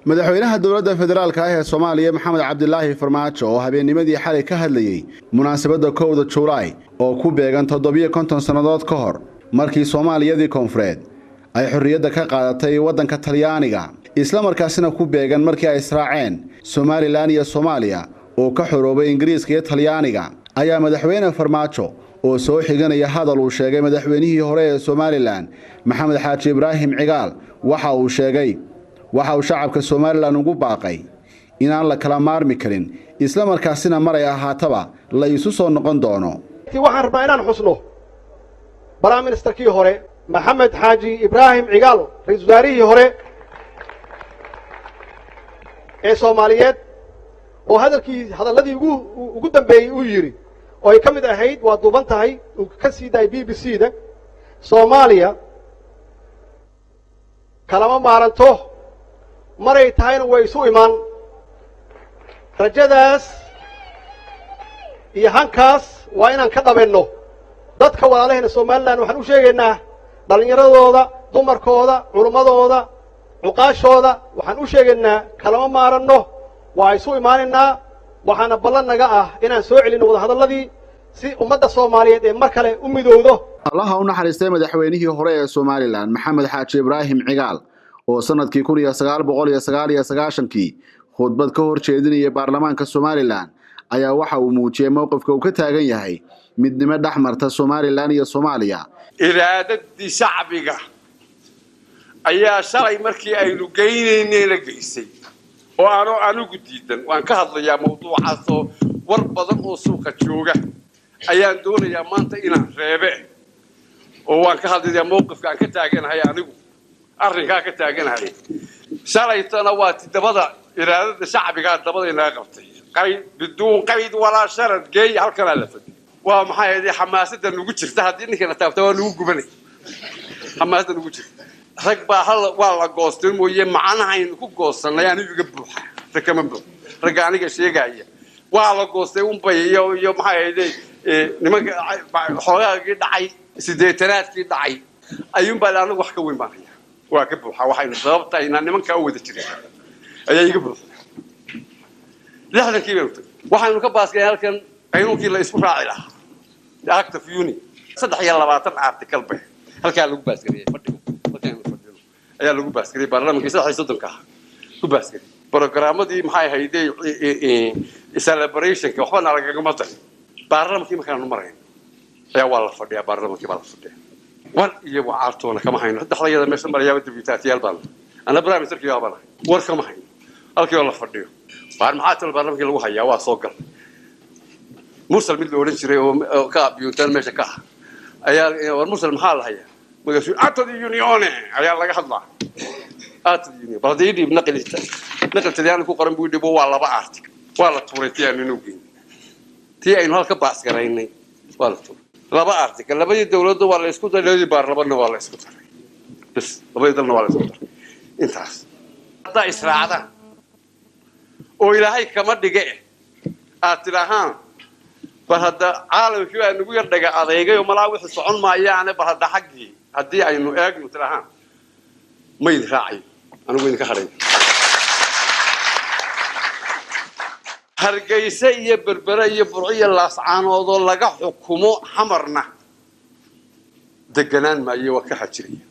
madaxweynaha dowladda federaalka ah ee Soomaaliya Maxamed Cabdilaahi Farmaajo oo habeennimadii xalay ka hadlayay munaasabadda 1 Juulaay oo ku beegan 750 sanadood ka hor markii Soomaaliyadii koonfureed ay xorriyadda ka qaadatay waddanka Talyaaniga isla markaasina ku beegan markii ay israaceen Somaliland iyo Soomaaliya oo ka xoroobay Ingiriiska iyo Talyaaniga ayaa madaxweyne Farmaajo oo soo xiganaya hadal uu sheegay madaxweynihii hore ee Somaliland Maxamed Xaaji Ibraahim Cigaal waxa uu shacabka Somaliland ugu baaqay in aan la kala maarmi karin isla markaasina maray ahaataba la isu soo noqon doono waxaan rabnaa inaan xusno Prime Ministerkii hore Maxamed Xaaji Ibraahim Cigaal ra'iisul wasaarihii hore ee Soomaaliyeed oo hadalladii ugu dambeeyay uu yiri oo ay kamid ahayd waa duuban tahay uu ka sii daay BBC-da Soomaaliya kalama maaranto maray tahayna way isu imaan rajadaas iyo hankaas waa inaan ka dhabenno dadka walaalaheena Somaliland waxaan u sheegaynaa dhalinyaradooda dumarkooda culimadooda cuqaashooda waxaan u sheegaynaa kalama maaranno waa isu imaanaynaa waxaana ballan naga ah inaan soo celino wada hadalladii si ummadda Soomaaliyeed ee mar kale u midowdo allaha u naxariistay madaxweynihii hore ee Somaliland Maxamed Xaaji Ibraahim Cigaal oo sanadkii 1999 khudbad ka hor jeedinayay baarlamaanka Somaliland ayaa waxa uu muujiyay mowqifka uu ka taagan yahay midnimo dhaxmarta Somaliland iyo Soomaaliya iraadadii shacbiga ayaa shalay markii ay lugeynayeen la geysay oo aanu diidan waan ka hadlayaa mowduucaas oo war badan oo suuqa jooga ayaan doonayaa maanta inaan reebe oo waan ka hadlayaa mowqifka aan ka taaganahay anigu arrinka ka taaganahay shalaytana waa tidabada iraadada shacbiga dabada inaga qabtay biduun qayd walaa sharad geey halkan la fadhiyo waa maxay ahayd xamaasadda nagu jirta haddii ninkana taabta waa nagu gubanay xamaasadda nagu jirta rag baa waa la goostay mooyee macnahayn ku goosanay aniga iga buuxa rakama buux rag aniga sheegaya waa la goostay bay iyo maxay ahayd nimanka xoolaagii dhacay sideetanaadkii dhacay ayuun baa anigu wax ka weyn baan waa ka buuxa waxaynu sababtay inaan nimanka u wada jiray ayaa iga buuxa lixdankii waxaynu ka baasgay halkan qaynuunkii la isku raaci lahaa Act of Union 23 article bay halkaa lagu baasgariyay fadhiga ayaa lagu baasgariyay baarlamaanka 30 ku baasgariyay programadii maxay hayday celebrationka waxba lagaga madan baarlamaanka markaanu marayn ayaa waa la fadhiyaa baarlamaanka baa la fadhiyaa war iyo wacaartoona kama hayno dhaxlayada meesha marayaba dibitaatiyaal baan ana Prime Ministerkii baan war kama hayno halkii la fadhiyo maxaa baarlamaanka lagu hayaa waa soo gal mursal mid loo oran jiray oo ka biyuutan meesha ka ayaa war mursal maxaa la hayaa magaciisa atad unione ayaa laga hadlaa atad unione baadiyadi naqlitayaan ku qoran buu dhibo waa laba article waa la tuureeyay inuu geeyay tii aynu halka baas garaynay waa la tuuray laba article labadii dawladdu waa la isku daray baarlamaanka waa la isku daray bas labadii dalna waa la isku daray intaas hadda israacada oo ilaahay kama dhige aatirahan bahada caalamkii waa nagu yar dhaga adeegay oo malaa wixii socon maayaan bahada xaqii hadii aynu eegno tirahan ma raacay anigu in ka haray hargeysa iyo berbera iyo burciyo laascaanood oo laga xukumo xamarna deganaan maayo waa ka xajiraya